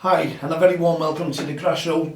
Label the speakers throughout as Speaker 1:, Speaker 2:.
Speaker 1: Hi, and a very warm welcome to the Grassroots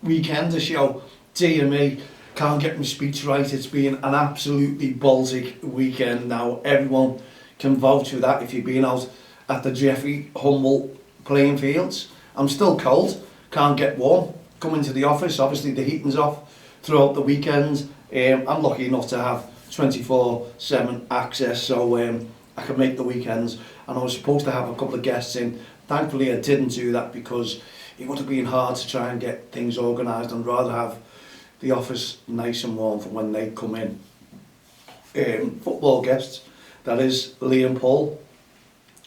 Speaker 1: Weekender show. Dear me, can't get my speech right. It's been an absolutely Baltic weekend now. Everyone can vouch for that if you've been out at the Jeffrey Humble playing fields. I'm still cold, can't get warm. Come into the office, obviously the heating's off throughout the weekend. I'm lucky enough to have 24/7 access, so I can make the weekends. And I was supposed to have a couple of guests in. Thankfully I didn't do that because it would have been hard to try and get things organised. I'd rather have the office nice and warm for when they come in. Football guests, that is Lee and Paul,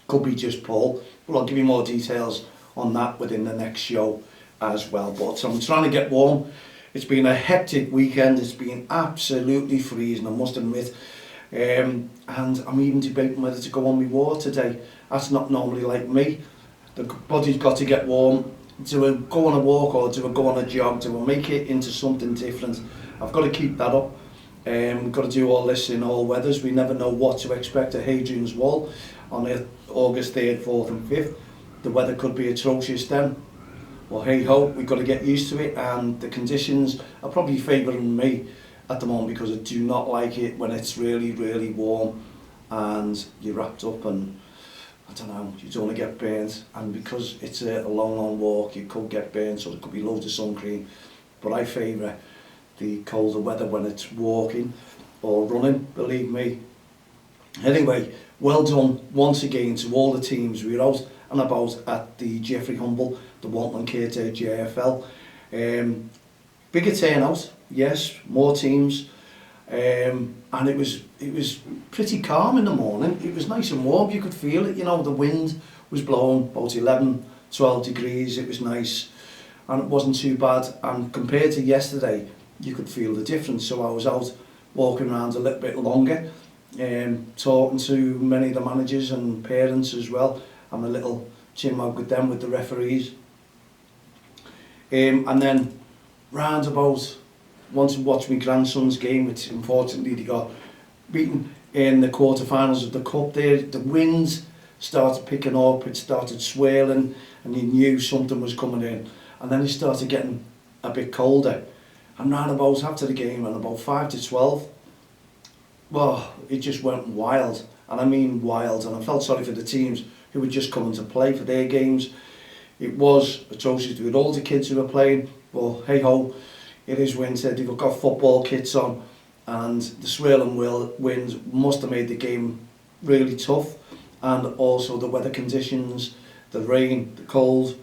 Speaker 1: could be just Paul, but I'll give you more details on that within the next show as well. But I'm trying to get warm. It's been a hectic weekend, it's been absolutely freezing, I must admit. And I'm even debating whether to go on my walk today. That's not normally like me. The body's got to get warm. Do I go on a walk or do I go on a jog? Do I make it into something different? I've got to keep that up. We've got to do all this in all weathers. We never know what to expect at Hadrian's Wall on August 3rd, 4th and 5th. The weather could be atrocious then. Well, hey ho, we've got to get used to it, and the conditions are probably favouring me at the moment because I do not like it when it's really, really warm and you're wrapped up and I don't know, you don't want to get burnt, and because it's a long walk you could get burnt, so there could be loads of sun cream. But I favour the colder weather when it's walking or running, believe me. Anyway, well done once again to all the teams. We were out and about at the Jeffrey Humble, the Wantlin Kids JFL. Bigger turnout, yes, more teams. And it was pretty calm in the morning. It was nice and warm, you could feel it, you know, the wind was blowing about 11-12 degrees. It was nice and it wasn't too bad, and compared to yesterday you could feel the difference. So I was out walking around a little bit longer, talking to many of the managers and parents as well, and a little chinwag with them, with the referees, and then round about want to watch my grandson's game, which unfortunately they got beaten in the quarterfinals of the cup there. The winds started picking up, it started swirling, and you knew something was coming in. And then it started getting a bit colder. And round about after the game, and about 5 to 12, well, it just went wild. And I mean wild. And I felt sorry for the teams who were just coming to play for their games. It was atrocious with all the kids who were playing. Well, hey ho, it is winter, they've got football kits on, and the swirling winds must have made the game really tough, and also the weather conditions, the rain, the cold,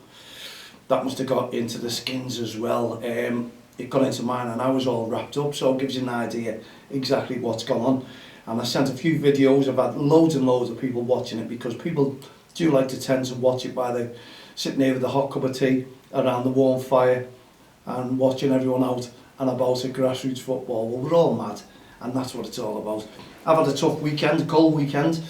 Speaker 1: that must have got into the skins as well. It got into mine and I was all wrapped up, so it gives you an idea exactly what's gone on. And I sent a few videos. I've had loads and loads of people watching it, because people do like to tend to watch it while they're sitting there with a hot cup of tea around the warm fire and watching everyone out and about at Grassroots football. Well, we're all mad, and that's what it's all about. I've had a tough weekend, a cold weekend,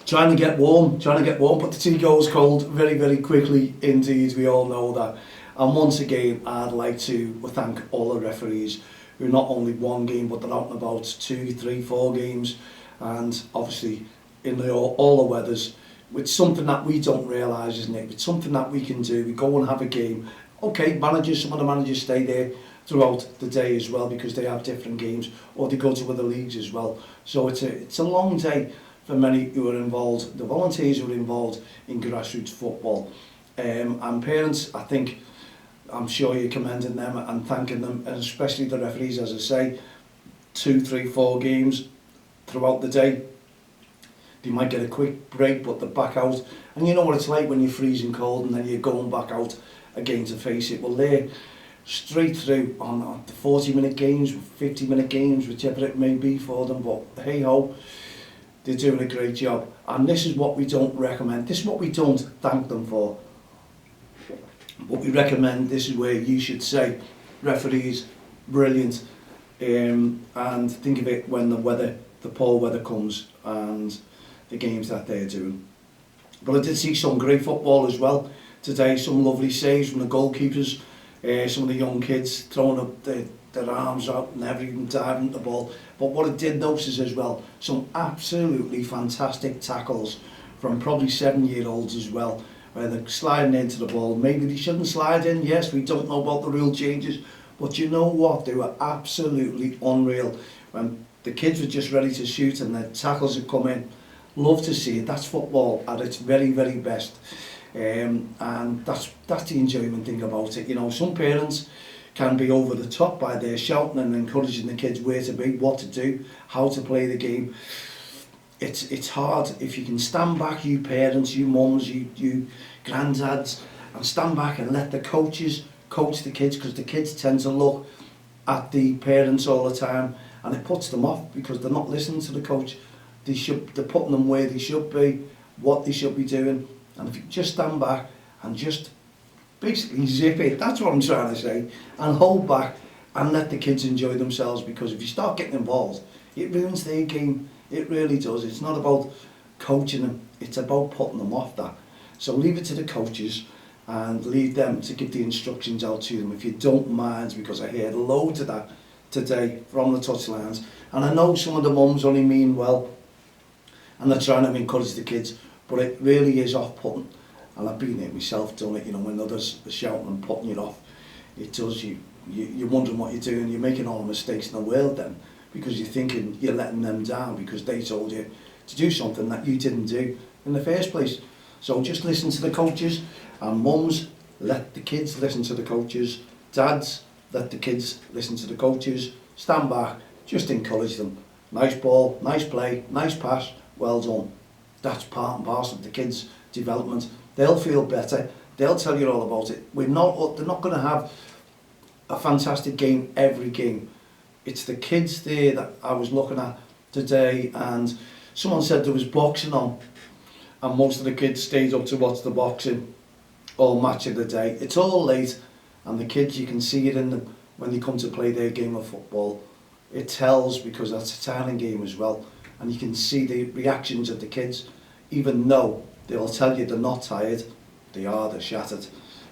Speaker 1: trying to get warm, but the tea goes cold very, very quickly indeed, we all know that. And once again, I'd like to thank all the referees who not only one game, but they're out and about 2, 3, 4 games, and obviously in all the weathers. It's something that we don't realise, isn't it? It's something that we can do. We go and have a game. Okay, some of the managers stay there throughout the day as well, because they have different games, or they go to other leagues as well. So it's a long day for many who are involved, the volunteers who are involved in grassroots football. And parents, I'm sure you're commending them and thanking them, and especially the referees, as I say, 2, 3, 4 games throughout the day. They might get a quick break, but they're back out. And you know what it's like when you're freezing cold and then you're going back out again to face it. Well, they're straight through on the 40-minute games, 50-minute games, whichever it may be for them. But hey ho, they're doing a great job. And this is what we don't recommend. This is what we don't thank them for. What we recommend, this is where you should say, referees, brilliant. And think of it when the poor weather comes and the games that they're doing. But I did see some great football as well today, some lovely saves from the goalkeepers, some of the young kids throwing up their arms out and never even diving at the ball. But what I did notice as well, some absolutely fantastic tackles from probably 7-year-olds as well, where they're sliding into the ball. Maybe they shouldn't slide in, yes, we don't know about the rule changes, but you know what, they were absolutely unreal. When the kids were just ready to shoot and the tackles had come in, love to see it. That's football at its very, very best. And that's the enjoyment thing about it. You know, some parents can be over the top by their shouting and encouraging the kids where to be, what to do, how to play the game. It's hard if you can stand back, you parents, you mums, you granddads, and stand back and let the coaches coach the kids, because the kids tend to look at the parents all the time and it puts them off because they're not listening to the coach. They're putting them where they should be, what they should be doing, and if you just stand back and just basically zip it, that's what I'm trying to say, and hold back and let the kids enjoy themselves, because if you start getting involved, it ruins their game. It really does. It's not about coaching them, it's about putting them off that. So leave it to the coaches and leave them to give the instructions out to them, if you don't mind, because I heard loads of that today from the touchlines. And I know some of the mums only mean well and they're trying to encourage the kids, but it really is off-putting. And I've been there myself, done it, you know, when others are shouting and putting you off. It does, you're wondering what you're doing, you're making all the mistakes in the world then, because you're thinking you're letting them down because they told you to do something that you didn't do in the first place. So just listen to the coaches, and mums, let the kids listen to the coaches. Dads, let the kids listen to the coaches. Stand back, just encourage them. Nice ball, nice play, nice pass, well done. That's part and parcel of the kids' development. They'll feel better, they'll tell you all about it. They're not going to have a fantastic game every game. It's the kids there that I was looking at today, and someone said there was boxing on, and most of the kids stayed up to watch the boxing all match of the day. It's all late, and the kids, you can see it in them when they come to play their game of football. It tells, because that's a tiring game as well, and you can see the reactions of the kids. Even though they'll tell you they're not tired, they're shattered,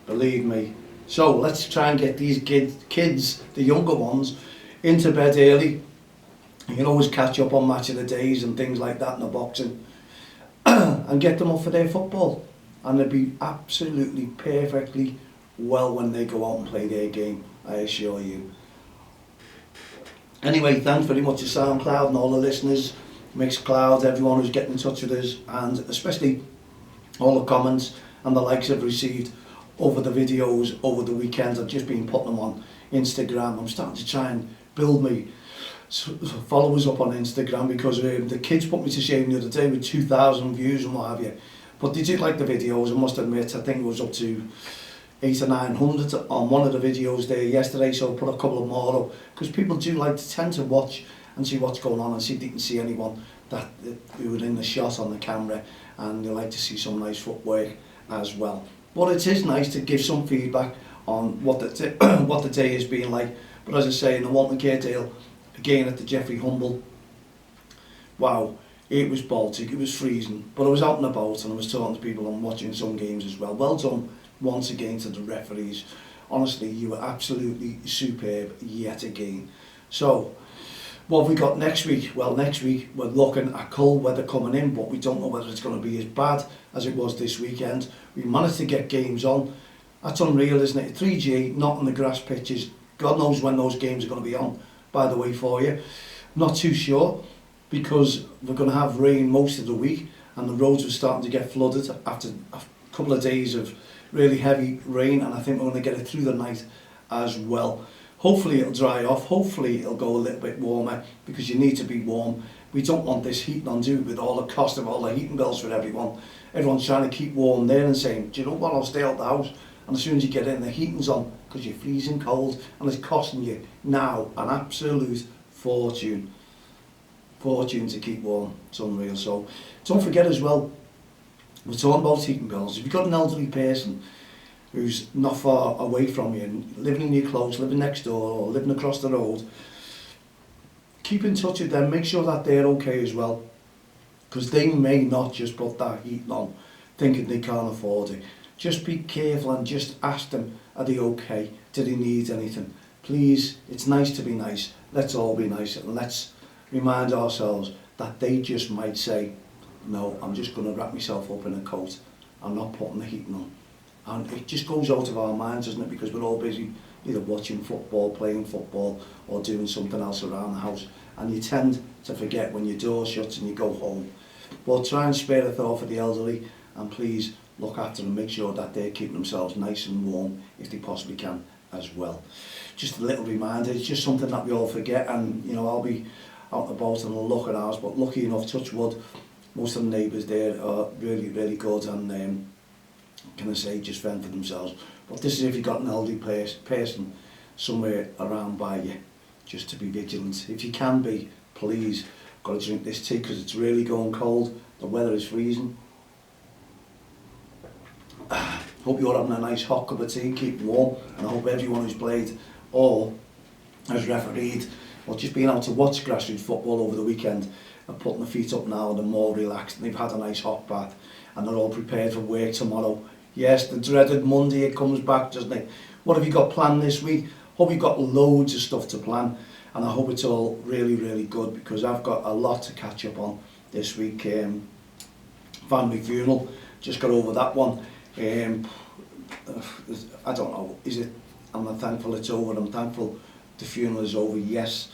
Speaker 1: believe me. So let's try and get these kids, the younger ones, into bed early. You can always catch up on match of the days and things like that in the boxing, and get them up for their football, and they'll be absolutely perfectly well when they go out and play their game, I assure you. Anyway, thanks very much to SoundCloud and all the listeners, Mixcloud, everyone who's getting in touch with us, and especially all the comments and the likes I've received over the videos over the weekend. I've just been putting them on Instagram. I'm starting to try and build me followers up on Instagram, because the kids put me to shame the other day with 2,000 views and what have you. But they did like the videos, I must admit. I think it was up to 800 or 900 on one of the videos there yesterday, so I put a couple of more up, because people do like to tend to watch and see what's going on, and see if they can see anyone who are in the shot on the camera, and they like to see some nice footwork as well. But it is nice to give some feedback on what the day has been like. But as I say, in the Walton Caredale, again at the Jeffrey Humble, wow, it was Baltic, it was freezing, but I was out and about and I was talking to people and watching some games as well. Well done once again to the referees. Honestly, you were absolutely superb yet again. So, what have we got next week? Well, next week we're looking at cold weather coming in, but we don't know whether it's going to be as bad as it was this weekend. We managed to get games on. That's unreal, isn't it? 3G, not on the grass pitches. God knows when those games are going to be on, by the way, for you. Not too sure, because we're going to have rain most of the week, and the roads are starting to get flooded after a couple of days of really heavy rain, and I think we're going to get it through the night as well. Hopefully it'll dry off, hopefully it'll go a little bit warmer, because you need to be warm. We don't want this heating on, do we, with all the cost of all the heating bills for everyone. Everyone's trying to keep warm there and saying, do you know what, I'll stay out the house. And as soon as you get in, the heating's on, because you're freezing cold, and it's costing you now an absolute fortune. Fortune to keep warm. It's unreal. So don't forget as well, we're talking about heating bills. If you've got an elderly person who's not far away from you, and living in your close, living next door, or living across the road, keep in touch with them, make sure that they're okay as well, because they may not just put that heating on thinking they can't afford it. Just be careful and just ask them, are they okay? Do they need anything? Please, it's nice to be nice. Let's all be nice, and let's remind ourselves that they just might say, no, I'm just going to wrap myself up in a coat. I'm not putting the heating on. And it just goes out of our minds, doesn't it? Because we're all busy either watching football, playing football, or doing something else around the house. And you tend to forget when your door shuts and you go home. But try and spare a thought for the elderly, and please look after them, make sure that they're keeping themselves nice and warm if they possibly can as well. Just a little reminder, it's just something that we all forget, and you know, I'll be out and about and I'll look at ours, but lucky enough, touch wood, most of the neighbours there are really, really good and can I say, just fend for themselves. But this is if you've got an elderly person somewhere around by you, just to be vigilant. If you can be, please, got to drink this tea because it's really going cold, the weather is freezing. Hope you're having a nice hot cup of tea, keep warm, and I hope everyone who's played or has refereed or just been out to watch grassroots football over the weekend are putting their feet up now and they're more relaxed and they've had a nice hot bath and they're all prepared for work tomorrow. Yes, the dreaded Monday, it comes back, doesn't it? What have you got planned this week? Hope you've got loads of stuff to plan, and I hope it's all really, really good because I've got a lot to catch up on this week. Family funeral, just got over that one. I don't know, is it? I'm not thankful it's over. I'm thankful the funeral is over, yes,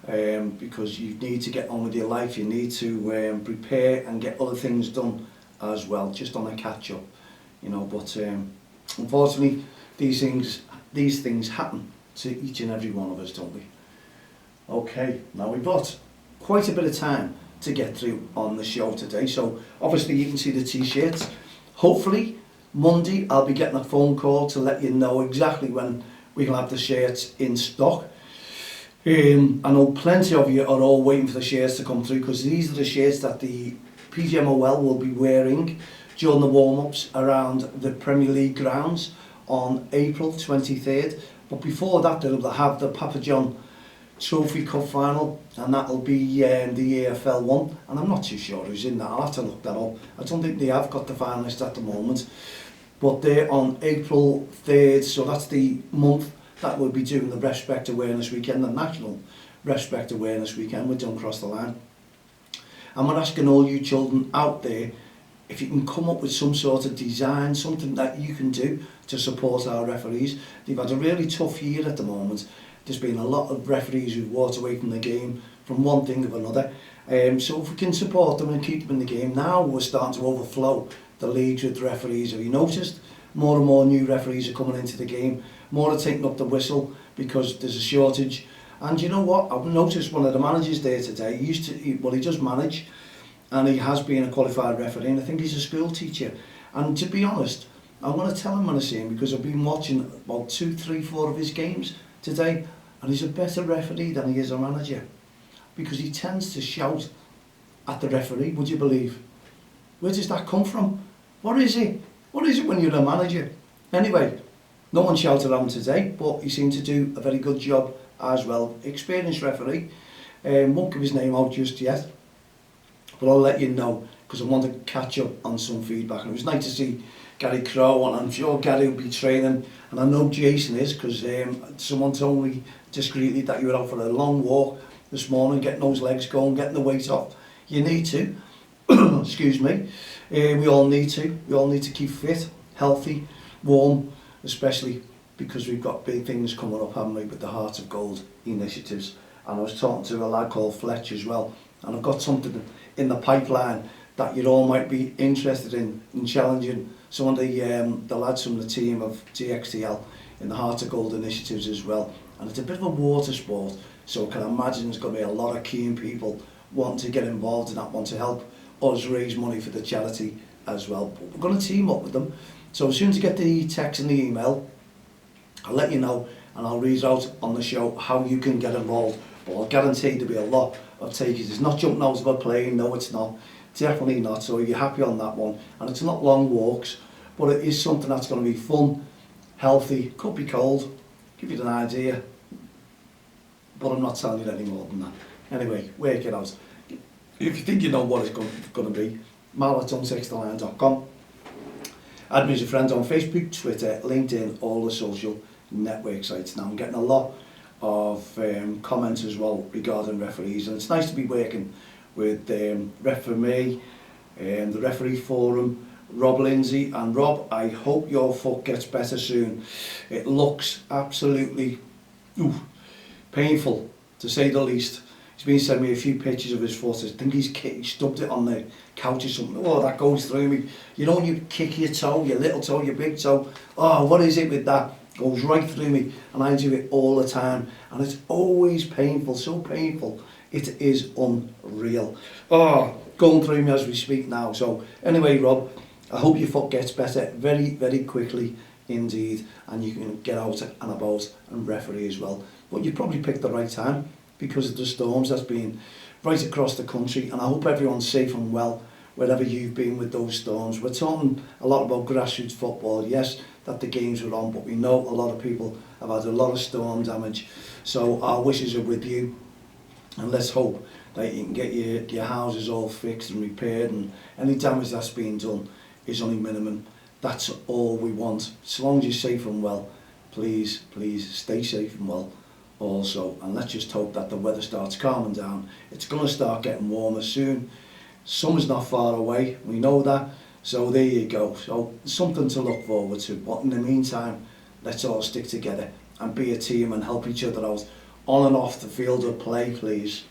Speaker 1: because you need to get on with your life. You need to prepare and get other things done as well, just on a catch up, you know. But unfortunately, these things happen to each and every one of us, don't we? Okay, now we've got quite a bit of time to get through on the show today. So obviously you can see the t-shirts. Hopefully Monday I'll be getting a phone call to let you know exactly when we'll have the shirts in stock. I know plenty of you are all waiting for the shirts to come through because these are the shirts that the PGMOL will be wearing during the warm-ups around the Premier League grounds on April 23rd. But before that they'll have the Papa John Trophy Cup final, and that'll be the EFL one, and I'm not too sure who's in that. I'll have to look that up. I don't think they have got the finalists at the moment, but they're on April 3rd, so that's the month that we'll be doing the Respect Awareness Weekend, the National Respect Awareness Weekend. We're done across the line, and we're asking all you children out there if you can come up with some sort of design, something that you can do to support our referees. They've had a really tough year at the moment. There's been a lot of referees who've walked away from the game from one thing or another. So if we can support them and keep them in the game, now we're starting to overflow the leagues with referees. Have you noticed? More and more new referees are coming into the game. More are taking up the whistle because there's a shortage. And you know what? I've noticed one of the managers there today, he does manage, and he has been a qualified referee, and I think he's a school teacher. And to be honest, I'm going to tell him when I see him because I've been watching about 2, 3, 4 of his games today, and he's a better referee than he is a manager because he tends to shout at the referee, would you believe? Where does that come from? What is it? What is it when you're a manager? Anyway, no one shouted at him today, but he seemed to do a very good job as well. Experienced referee, won't give his name out just yet, but I'll let you know because I want to catch up on some feedback. And it was nice to see Gary Crow, and I'm sure Gary will be training, and I know Jason is because someone told me discreetly that you were out for a long walk this morning, getting those legs going, getting the weight off. You need to, excuse me, we all need to keep fit, healthy, warm, especially because we've got big things coming up, haven't we, with the Heart of Gold initiatives. And I was talking to a lad called Fletch as well, and I've got something in the pipeline that you all might be interested in challenging some of the lads from the team of DXTL in the Heart of Gold initiatives as well. And it's a bit of a water sport, so I can imagine there's going to be a lot of keen people wanting to get involved in that one to help us raise money for the charity as well. But we're going to team up with them, so as soon as I get the text and the email, I'll let you know and I'll read out on the show how you can get involved. But I'll guarantee there'll be a lot of takers. It's not jumping out of a plane, no it's not. Definitely not, so you're happy on that one. And it's not long walks, but it is something that's going to be fun, healthy, could be cold, give you an idea, but I'm not telling you any more than that. Anyway, work it out. If you think you know what it's going to be, mal@unsextheline.com. Add me as a friend on Facebook, Twitter, LinkedIn, all the social network sites. Now I'm getting a lot of comments as well regarding referees, and it's nice to be working with referee the referee forum, Rob Lindsay. And Rob, I hope your foot gets better soon. It looks absolutely painful, to say the least. He's been sending me a few pictures of his foot. I think he stubbed it on the couch or something. Oh, that goes through me. You know when you kick your toe, your little toe, your big toe? Oh, what is it with that? Goes right through me, and I do it all the time, and it's always painful, so painful. It is unreal. Oh, going through me as we speak now. So anyway, Rob, I hope your foot gets better very, very quickly indeed, and you can get out and about and referee as well. But you probably picked the right time because of the storms that's been right across the country, and I hope everyone's safe and well wherever you've been with those storms. We're talking a lot about grassroots football, yes, that the games were on, but we know a lot of people have had a lot of storm damage, so our wishes are with you, and let's hope that you can get your houses all fixed and repaired, and any damage that's been done is only minimum. That's all we want. As long as you're safe and well, please stay safe and well also, and let's just hope that the weather starts calming down. It's going to start getting warmer soon. Summer's not far away, we know that, so there you go. So something to look forward to, but in the meantime, let's all stick together and be a team and help each other out on and off the field of play, please.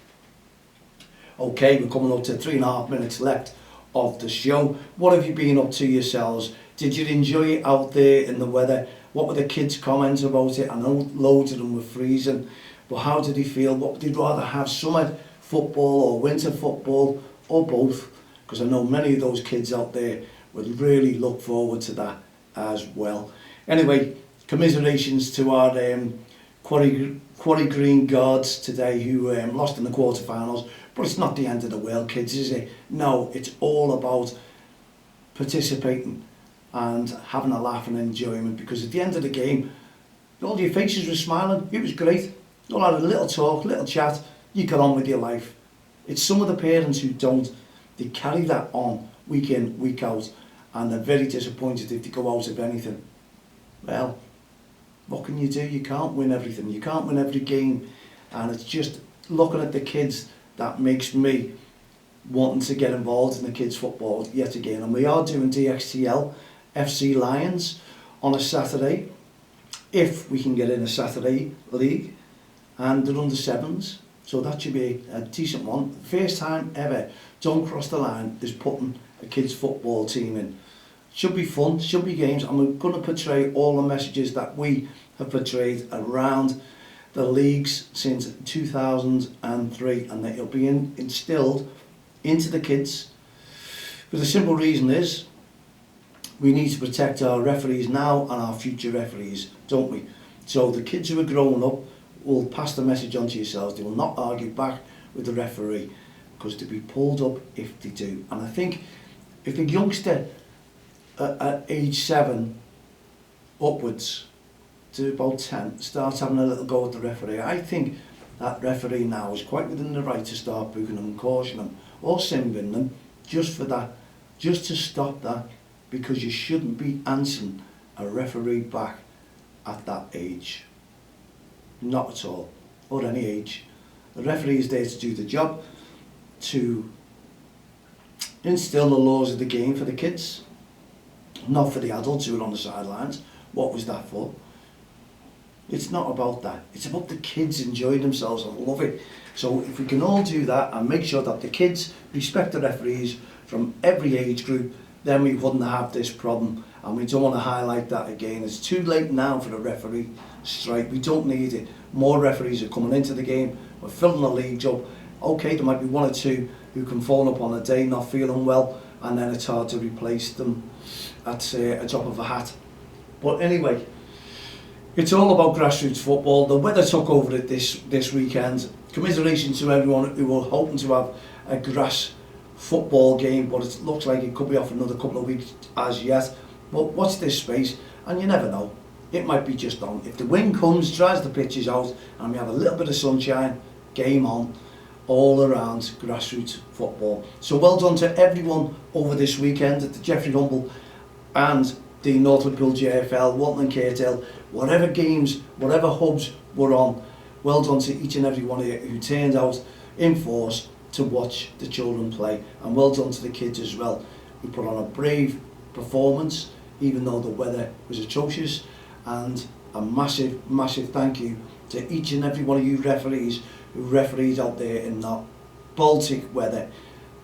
Speaker 1: Okay, we're coming up to 3.5 minutes left of the show. What have you been up to yourselves? Did you enjoy it out there in the weather? What were the kids' comments about it? I know loads of them were freezing, but how did they feel? What would they rather have, summer football or winter football, or both? Because I know many of those kids out there would really look forward to that as well. Anyway, commiserations to our Quarry Green Guards today, who lost in the quarterfinals. But it's not the end of the world, kids, is it? No, it's all about participating and having a laugh and enjoyment, because at the end of the game, all your faces were smiling. It was great. You all had a little talk, little chat. You got on with your life. It's some of the parents who don't. They carry that on week in, week out, and they're very disappointed if they go out of anything. Well, what can you do? You can't win everything. You can't win every game, and it's just looking at the kids that makes me wanting to get involved in the kids' football yet again. And we are doing DXTL FC Lions on a Saturday, if we can get in a Saturday league, and they're under sevens, so that should be a decent one. First time ever Don't Cross the Line is putting a kids' football team in. Should be fun, should be games, and we're going to portray all the messages that we have portrayed around the leagues since 2003, and that you'll be instilled into the kids. But the simple reason is we need to protect our referees now and our future referees, don't we? So the kids who are growing up will pass the message on to yourselves. They will not argue back with the referee, because they'll be pulled up if they do. And I think if a youngster at age 7 upwards to about 10 starts having a little go at the referee, I think that referee now is quite within the right to start booking them and cautioning them or simbing them just for that, just to stop that, because you shouldn't be answering a referee back at that age. Not at all, or any age. The referee is there to do the job, to instill the laws of the game for the kids, not for the adults who are on the sidelines. What was that for? It's not about that. It's about the kids enjoying themselves and love it. So if we can all do that and make sure that the kids respect the referees from every age group, then we wouldn't have this problem. And we don't want to highlight that again. It's too late now for the referee strike. We don't need it. More referees are coming into the game. We're filling the leagues up. Okay, there might be one or two who can phone up on a day not feeling well, and then it's hard to replace them at a drop of a hat. But anyway, it's all about grassroots football. The weather took over it this weekend. Commiserations to everyone who were hoping to have a grass football game, but it looks like it could be off another couple of weeks as yet. But watch this space, and you never know. It might be just on. If the wind comes, dries the pitches out, and we have a little bit of sunshine, game on, all around grassroots football. So well done to everyone over this weekend at the Jeffrey Humble and the North Liverpool JFL, Walton and Caredale, whatever games, whatever hubs were on. Well done to each and every one of you who turned out in force to watch the children play, and well done to the kids as well, who put on a brave performance even though the weather was atrocious. And a massive thank you to each and every one of you referees who refereed out there in that Baltic weather.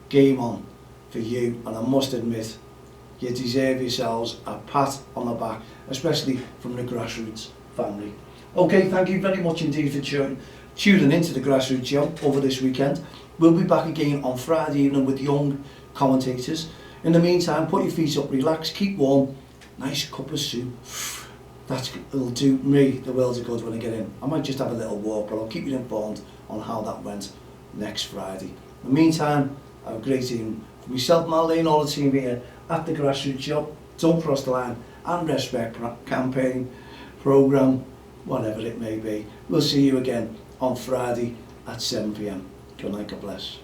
Speaker 1: Game on for you, and I must admit, you deserve yourselves a pat on the back, especially from the Grassroots family. Okay, thank you very much indeed for tuning into the Grassroots show over this weekend. We'll be back again on Friday evening with young commentators. In the meantime, put your feet up, relax, keep warm, nice cup of soup. That'll do me the world of good when I get in. I might just have a little walk, but I'll keep you informed on how that went next Friday. In the meantime, have a great evening. For myself, Marlene, all the team here at the Grassroots show, Don't Cross the Line and Respect campaign, programme, whatever it may be. We'll see you again on Friday at 7 p.m. Good night, God bless.